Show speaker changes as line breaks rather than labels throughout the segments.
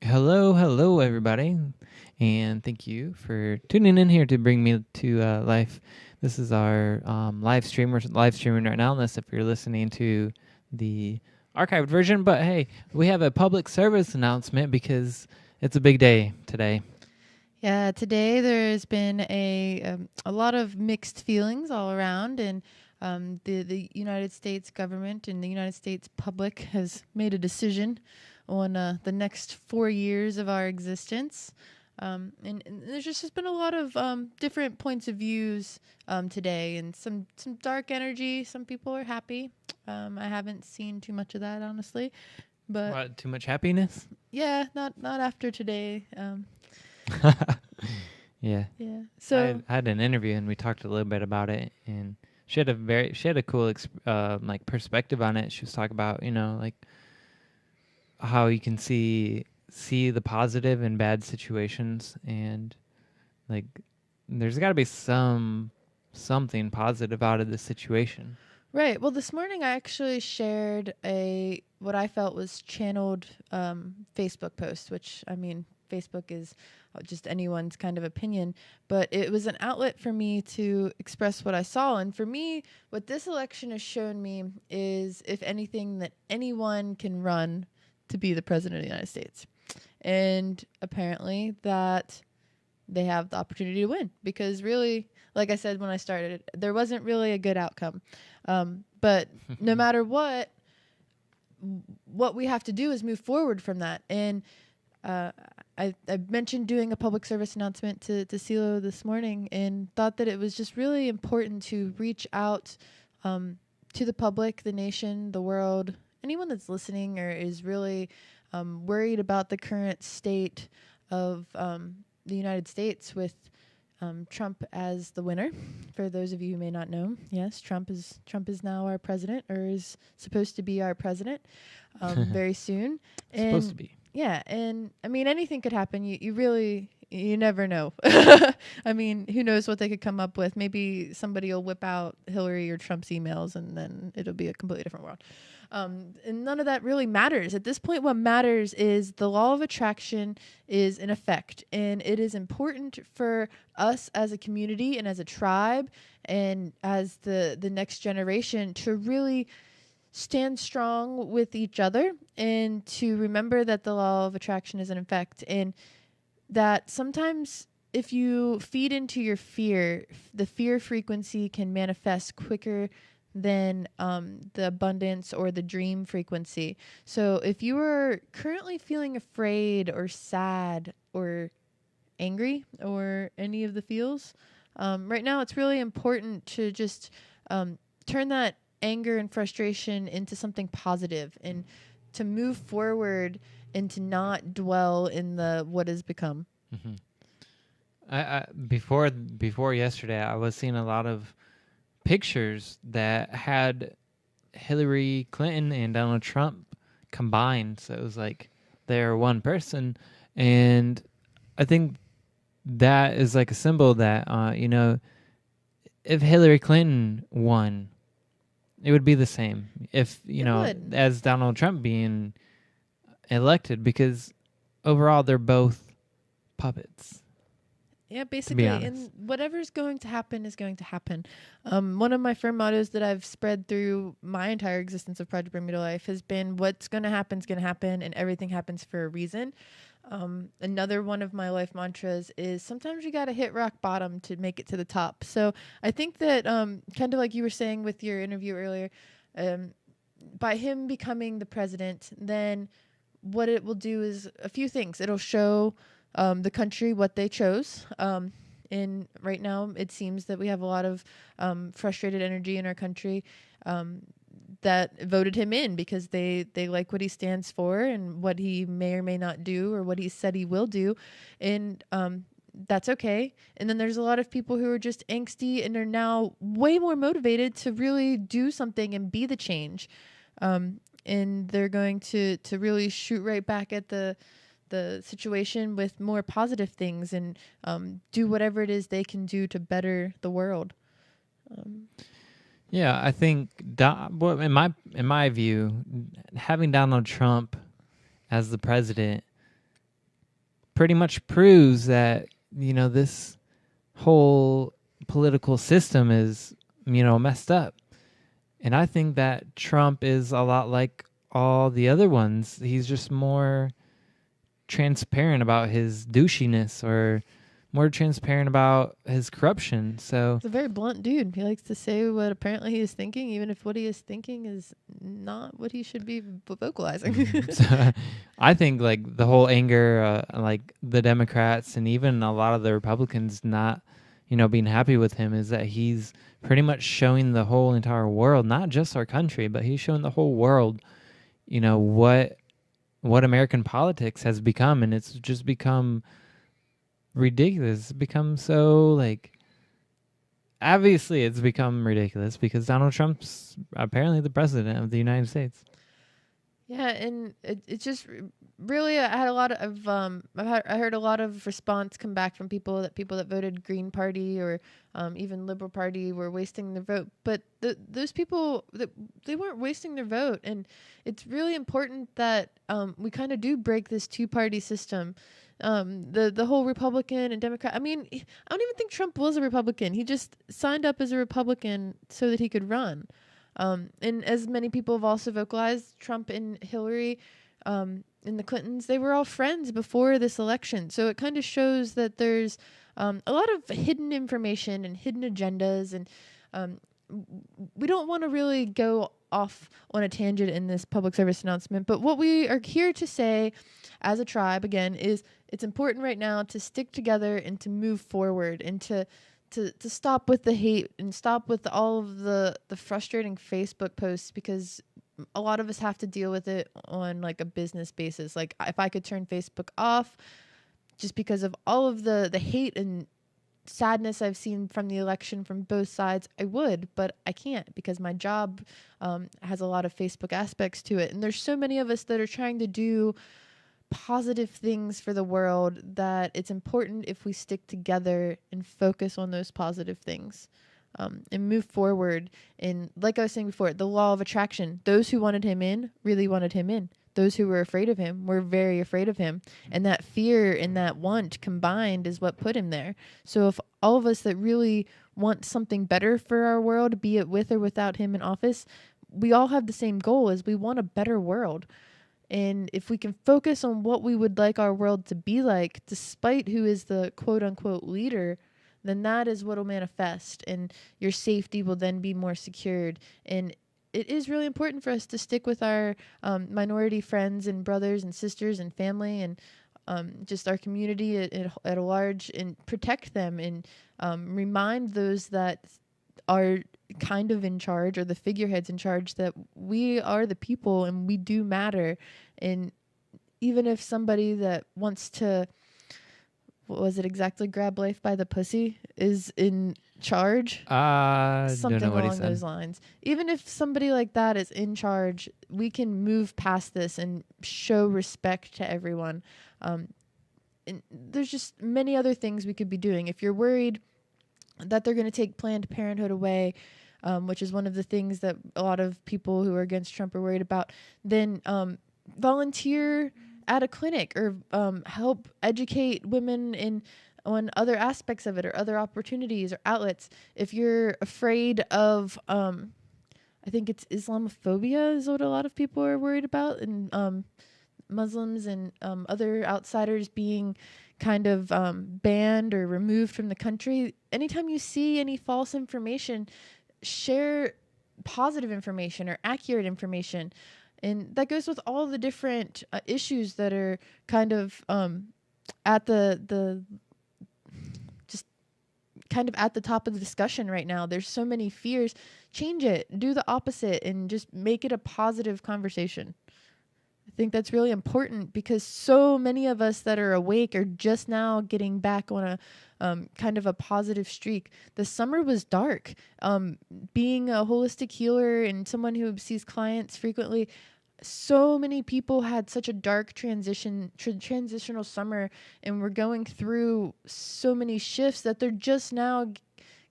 Hello, everybody, and thank you for tuning in here to bring me to life. This is our live stream. We're live streaming right now, unless if you're listening to the archived version. But hey, we have a public service announcement because it's a big day today.
Yeah, today there's been a lot of mixed feelings all around, and the United States government and the United States public has made a decision on the next 4 years of our existence. And there's just been a lot of different points of views today, and some dark energy. Some people are happy. I haven't seen too much of that, honestly, but
What? Too much happiness?
yeah, not after today.
Yeah.
Yeah.
I
So
had an interview and we talked a little bit about it, and she had a cool like perspective on it. She was talking about like how you can see the positive in bad situations, and like there's got to be something positive out of the situation.
right. Well, this morning I actually shared a what I felt was channeled Facebook post, which I mean, Facebook is just anyone's kind of opinion, but it was an outlet for me to express what I saw. And for me, what this election has shown me is, if anything, that anyone can run to be the president of the United States, and apparently that they have the opportunity to win, because really, like I said when I started, there wasn't really a good outcome. But no matter what we have to do is move forward from that. And I mentioned doing a public service announcement to CeeLo this morning, and thought that it was just really important to reach out to the public, the nation, the world, anyone that's listening or is really worried about the current state of the United States with Trump as the winner. For those of you who may not know, yes, Trump is now our president, or is supposed to be our president very soon.
Supposed to be.
Yeah, and I mean, anything could happen. You really, you never know. I mean, who knows what they could come up with? Maybe somebody will whip out Hillary or Trump's emails, and then it'll be a completely different world. And none of that really matters. At this point, what matters is the law of attraction is in effect. And it is important for us as a community and as a tribe and as the next generation to really stand strong with each other, and to remember that the law of attraction is in effect, and that sometimes if you feed into your fear, the fear frequency can manifest quicker than the abundance or the dream frequency. So if you are currently feeling afraid or sad or angry or any of the feels, right now it's really important to just turn that anger and frustration into something positive, and to move forward and to not dwell in the what has become.
Mm-hmm. Before yesterday, I was seeing a lot of pictures that had Hillary Clinton and Donald Trump combined. So it was like they're one person. And I think that is like a symbol that, if Hillary Clinton won, it would be the same. If, as Donald Trump being elected, because overall they're both puppets.
Yeah, basically, and whatever's going to happen is going to happen. One of my firm mottos that I've spread through my entire existence of Project Bring Me to Life has been, what's going to happen is going to happen, and everything happens for a reason. Another one of my life mantras is, sometimes you got to hit rock bottom to make it to the top. So I think that kind of like you were saying with your interview earlier, by him becoming the president, then what it will do is a few things. It'll show the country what they chose. And right now, it seems that we have a lot of frustrated energy in our country that voted him in because they like what he stands for and what he may or may not do, or what he said he will do. And that's okay. And then there's a lot of people who are just angsty and are now way more motivated to really do something and be the change. And they're going to really shoot right back at the situation with more positive things, and do whatever it is they can do to better the world.
Yeah, I think in my view, having Donald Trump as the president pretty much proves that, this whole political system is, messed up. And I think that Trump is a lot like all the other ones. He's just more transparent about his douchiness, or more transparent about his corruption. So
He's a very blunt dude. He likes to say what apparently he is thinking, even if what he is thinking is not what he should be vocalizing.
so I think like the whole anger, like the Democrats and even a lot of the Republicans not, being happy with him, is that he's pretty much showing the whole entire world, not just our country, but he's showing the whole world, what American politics has become. And it's just become ridiculous. It's become so, like, obviously it's become ridiculous because Donald Trump's apparently the president of the United States.
Yeah, and it's just really, I had a lot of I heard a lot of response come back from people that voted Green Party or even Liberal Party were wasting their vote, but those people, they weren't wasting their vote. And it's really important that we kind of do break this two-party system. The whole Republican and Democrat, I mean, I don't even think Trump was a Republican. He just signed up as a Republican so that he could run. And as many people have also vocalized, Trump and Hillary and the Clintons, they were all friends before this election. So it kind of shows that there's a lot of hidden information and hidden agendas. And we don't want to really go off on a tangent in this public service announcement. But what we are here to say as a tribe, again, is it's important right now to stick together and to move forward and to stop with the hate and stop with all of the frustrating Facebook posts, because a lot of us have to deal with it on like a business basis. Like if I could turn Facebook off just because of all of the hate and sadness I've seen from the election from both sides, I would, but I can't because my job has a lot of Facebook aspects to it. And there's so many of us that are trying to do positive things for the world that it's important if we stick together and focus on those positive things and move forward. And like I was saying before, the law of attraction, those who wanted him in really wanted him in. Those who were afraid of him were very afraid of him. And that fear and that want combined is what put him there. So if all of us that really want something better for our world, be it with or without him in office, we all have the same goal, is we want a better world. And if we can focus on what we would like our world to be like, despite who is the quote unquote leader, then that is what will manifest, and your safety will then be more secured. And it is really important for us to stick with our minority friends and brothers and sisters and family and just our community at large, and protect them and remind those that are kind of in charge, or the figureheads in charge, that we are the people and we do matter. And even if somebody that wants to, what was it exactly, grab life by the pussy is in charge, something along those lines, even if somebody like that is in charge, we can move past this and show respect to everyone. And there's just many other things we could be doing. If you're worried that they're going to take Planned Parenthood away, which is one of the things that a lot of people who are against Trump are worried about, then volunteer at a clinic, or help educate women on other aspects of it, or other opportunities or outlets. If you're afraid of, I think it's Islamophobia is what a lot of people are worried about, and Muslims and other outsiders being kind of banned or removed from the country. Anytime you see any false information, share positive information or accurate information. And that goes with all the different issues that are kind of at the just kind of at the top of the discussion right now. There's so many fears. Change it. Do the opposite and just make it a positive conversation. I think that's really important, because so many of us that are awake are just now getting back on a kind of a positive streak. The summer was dark. Being a holistic healer and someone who sees clients frequently, so many people had such a dark transitional summer, and we're going through so many shifts that they're just now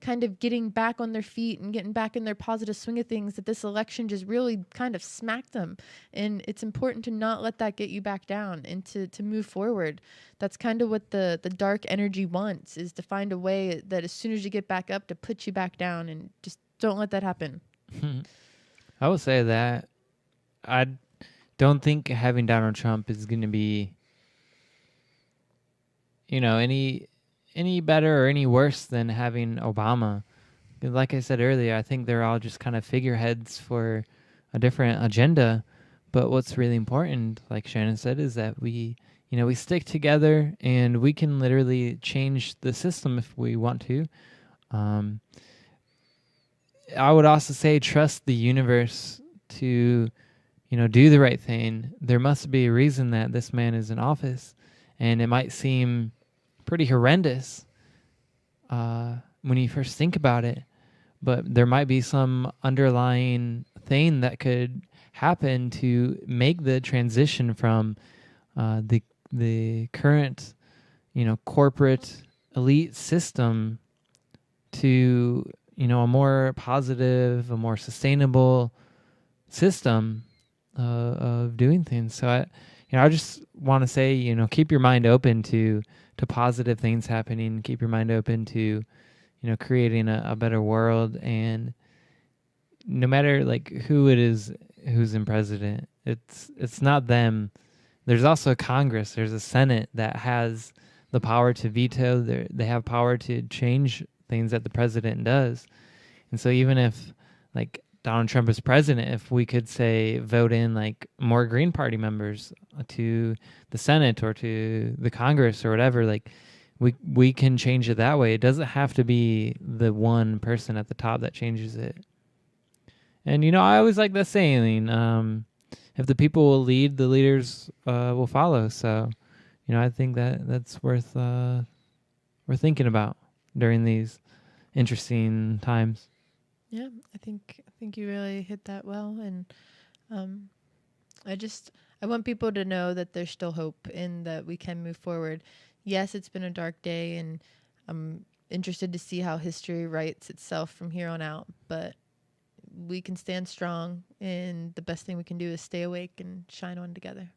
kind of getting back on their feet and getting back in their positive swing of things, that this election just really kind of smacked them. And it's important to not let that get you back down and to move forward. That's kind of what the dark energy wants, is to find a way that as soon as you get back up, to put you back down, and just don't let that happen.
I will say that I don't think having Donald Trump is going to be, any better or any worse than having Obama. Like I said earlier, I think they're all just kind of figureheads for a different agenda. But what's really important, like Shannon said, is that we stick together, and we can literally change the system if we want to. I would also say trust the universe to, do the right thing. There must be a reason that this man is in office, and it might seem pretty horrendous when you first think about it, but there might be some underlying thing that could happen to make the transition from the current, corporate elite system to, a more positive, a more sustainable system of doing things. So I just want to say, keep your mind open to positive things happening. Keep your mind open to, creating a better world. And no matter like who it is who's in president, it's not them. There's also a Congress. There's a Senate that has the power to veto. They have power to change things that the president does. And so even if like Donald Trump is president, if we could say vote in like more Green Party members to the Senate or to the Congress or whatever, like we can change it that way. It doesn't have to be the one person at the top that changes it. And I always like that saying, if the people will lead, the leaders will follow. So, I think that's worth thinking about during these interesting times.
Yeah, I think you really hit that well, and I want people to know that there's still hope and that we can move forward. Yes, it's been a dark day, and I'm interested to see how history writes itself from here on out, but we can stand strong, and the best thing we can do is stay awake and shine on together.